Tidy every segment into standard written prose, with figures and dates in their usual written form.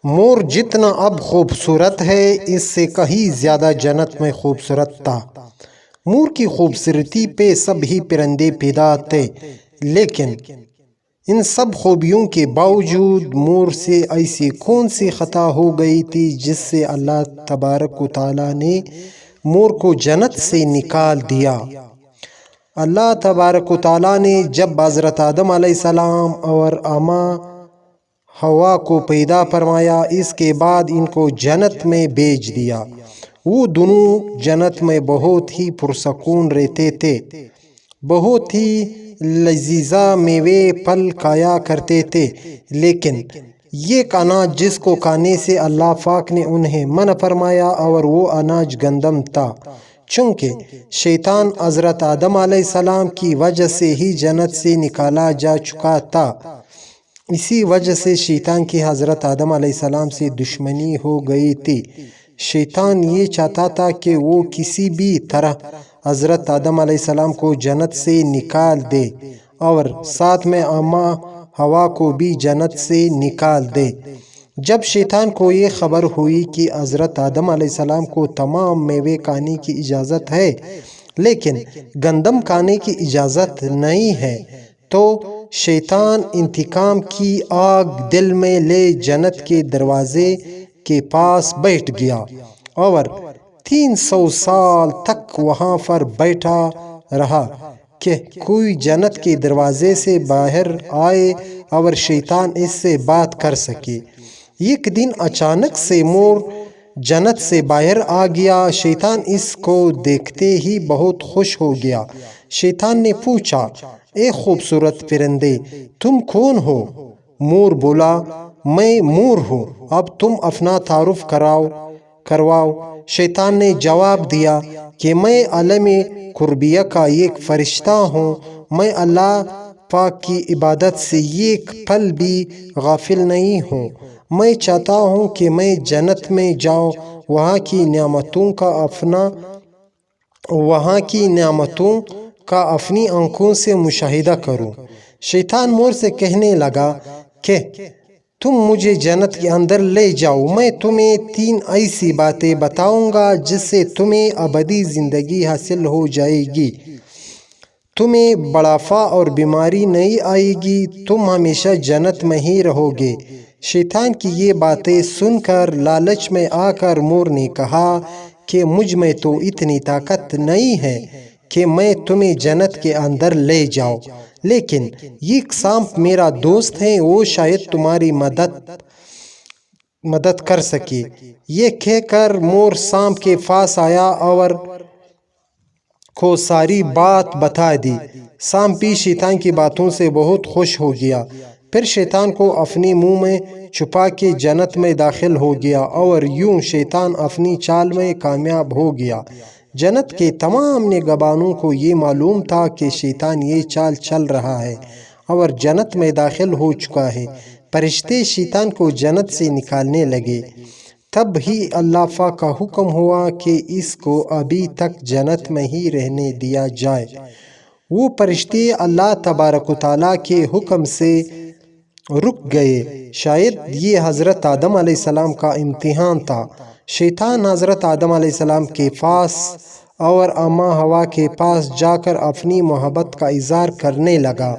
مور جتنا اب خوبصورت ہے اس سے کہیں زیادہ جنت میں خوبصورت تھا۔ مور کی خوبصورتی پہ سبھی پرندے پیدا تھے، لیکن ان سب خوبیوں کے باوجود مور سے ایسی کون سی خطا ہو گئی تھی جس سے اللہ تبارک و تعالیٰ نے مور کو جنت سے نکال دیا۔ اللہ تبارک و تعالیٰ نے جب حضرت آدم علیہ السلام اور اماں ہوا کو پیدا فرمایا، اس کے بعد ان کو جنت میں بھیج دیا۔ وہ دونوں جنت میں بہت ہی پرسکون رہتے تھے، بہت ہی لذیذ میوے پھل کھایا کرتے تھے، لیکن یہ اناج جس کو کھانے سے اللہ پاک نے انہیں منع فرمایا اور وہ اناج گندم تھا۔ چونکہ شیطان حضرت آدم علیہ السلام کی وجہ سے ہی جنت سے نکالا جا چکا تھا، اسی وجہ سے شیطان کی حضرت آدم علیہ السلام سے دشمنی ہو گئی تھی۔ شیطان یہ چاہتا تھا کہ وہ کسی بھی طرح حضرت آدم علیہ السلام کو جنت سے نکال دے اور ساتھ میں اماں ہوا کو بھی جنت سے نکال دے۔ جب شیطان کو یہ خبر ہوئی کہ حضرت آدم علیہ السلام کو تمام میوے کھانے کی اجازت ہے لیکن گندم کھانے کی اجازت نہیں ہے، تو شیطان انتقام کی آگ دل میں لے جنت کے دروازے کے پاس بیٹھ گیا اور 300 سال تک وہاں پر بیٹھا رہا کہ کوئی جنت کے دروازے سے باہر آئے اور شیطان اس سے بات کر سکے۔ ایک دن اچانک سے مور جنت سے باہر آ گیا۔ شیطان اس کو دیکھتے ہی بہت خوش ہو گیا۔ شیطان نے پوچھا، اے خوبصورت پرندے، تم کون ہو؟ مور بولا، میں مور ہوں، اب تم اپنا تعارف کرواؤ۔ شیطان نے جواب دیا کہ میں عالم قربیہ کا ایک فرشتہ ہوں، میں اللہ پاک کی عبادت سے ایک پل بھی غافل نہیں ہوں۔ میں چاہتا ہوں کہ میں جنت میں جاؤں، وہاں کی نعمتوں کا اپنی آنکھوں سے مشاہدہ کروں۔ شیطان مور سے کہنے لگا کہ تم مجھے جنت کے اندر لے جاؤ، میں تمہیں 3 ایسی باتیں بتاؤں گا جس سے تمہیں ابدی زندگی حاصل ہو جائے گی، تمہیں بڑھاپا اور بیماری نہیں آئے گی، تم ہمیشہ جنت میں ہی رہو گے۔ شیطان کی یہ باتیں سن کر لالچ میں آ کر مور نے کہا کہ مجھ میں تو اتنی طاقت نہیں ہے کہ میں تمہیں جنت کے اندر لے جاؤں، لیکن ایک سانپ میرا دوست ہے، وہ شاید تمہاری مدد کر سکے۔ یہ کہہ کر مور سانپ کے پاس آیا اور کو ساری بات بتا دی۔ سانپ بھی شیطان کی باتوں سے بہت خوش ہو گیا، پھر شیطان کو اپنے منہ میں چھپا کے جنت میں داخل ہو گیا اور یوں شیطان اپنی چال میں کامیاب ہو گیا۔ جنت کے تمام نگہبانوں کو یہ معلوم تھا کہ شیطان یہ چال چل رہا ہے اور جنت میں داخل ہو چکا ہے۔ فرشتے شیطان کو جنت سے نکالنے لگے، تب ہی اللہ پاک کا حکم ہوا کہ اس کو ابھی تک جنت میں ہی رہنے دیا جائے۔ وہ فرشتے اللہ تبارک و تعالیٰ کے حکم سے رک گئے۔ شاید یہ حضرت آدم علیہ السلام کا امتحان تھا۔ شیطان حضرت آدم علیہ السلام کے پاس اور اماں ہوا کے پاس جا کر اپنی محبت کا اظہار کرنے لگا۔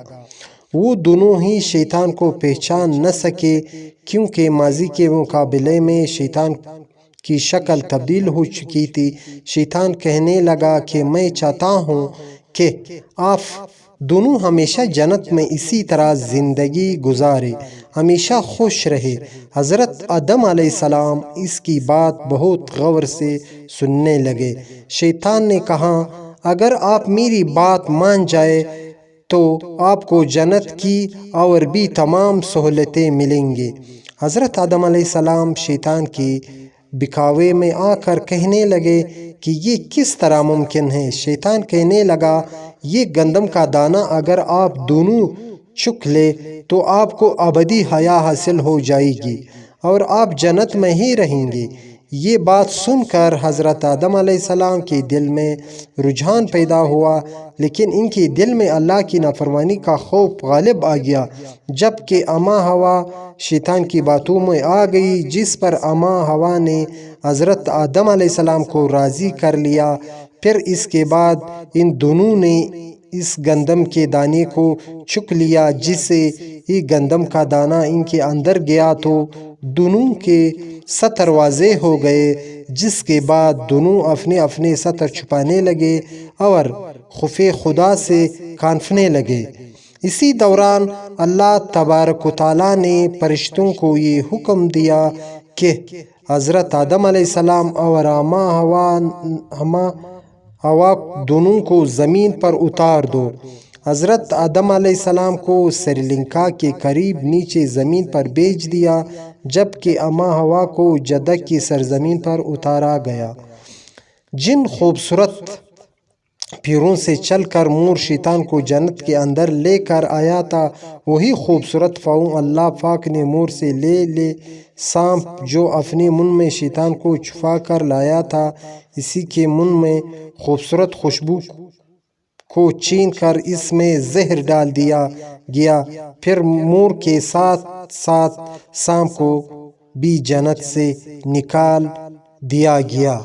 وہ دونوں ہی شیطان کو پہچان نہ سکے کیونکہ ماضی کے مقابلے میں شیطان کی شکل تبدیل ہو چکی تھی۔ شیطان کہنے لگا کہ میں چاہتا ہوں کہ آپ دونوں ہمیشہ جنت میں اسی طرح زندگی گزاریں، ہمیشہ خوش رہے۔ حضرت آدم علیہ السلام اس کی بات بہت غور سے سننے لگے۔ شیطان نے کہا، اگر آپ میری بات مان جائے تو آپ کو جنت کی اور بھی تمام سہولتیں ملیں گی۔ حضرت آدم علیہ السلام شیطان کی بہکاوے میں آ کر کہنے لگے کہ یہ کس طرح ممکن ہے؟ شیطان کہنے لگا، یہ گندم کا دانہ اگر آپ دونوں چکھ لے تو آپ کو ابدی حیات حاصل ہو جائے گی اور آپ جنت میں ہی رہیں گے۔ یہ بات سن کر حضرت آدم علیہ السلام کے دل میں رجحان پیدا ہوا، لیکن ان کے دل میں اللہ کی نافرمانی کا خوف غالب آ گیا، جبکہ اماں حوا شیطان کی باتوں میں آ گئی، جس پر اماں حوا نے حضرت آدم علیہ السلام کو راضی کر لیا۔ پھر اس کے بعد ان دونوں نے اس گندم کے دانے کو چک لیا۔ جسے ہی گندم کا دانہ ان کے اندر گیا تو دونوں کے ستر واضح ہو گئے، جس کے بعد دونوں اپنے اپنے ستر چھپانے لگے اور خوف خدا سے کانپنے لگے۔ اسی دوران اللہ تبارک و تعالیٰ نے فرشتوں کو یہ حکم دیا کہ حضرت آدم علیہ السلام اور اماں حوا دونوں کو زمین پر اتار دو۔ حضرت آدم علیہ السلام کو سری لنکا کے قریب نیچے زمین پر بھیج دیا، جبکہ اماں حوا کو جدہ کی سرزمین پر اتارا گیا۔ جن خوبصورت پیروں سے چل کر مور شیطان کو جنت کے اندر لے کر آیا تھا، وہی خوبصورت پاؤں اللہ پاک نے مور سے لے سانپ جو اپنے منہ میں شیطان کو چھپا کر لایا تھا، اسی کے منہ میں خوبصورت خوشبو کو چھین کر اس میں زہر ڈال دیا گیا۔ پھر مور کے ساتھ ساتھ سانپ کو بھی جنت سے نکال دیا گیا۔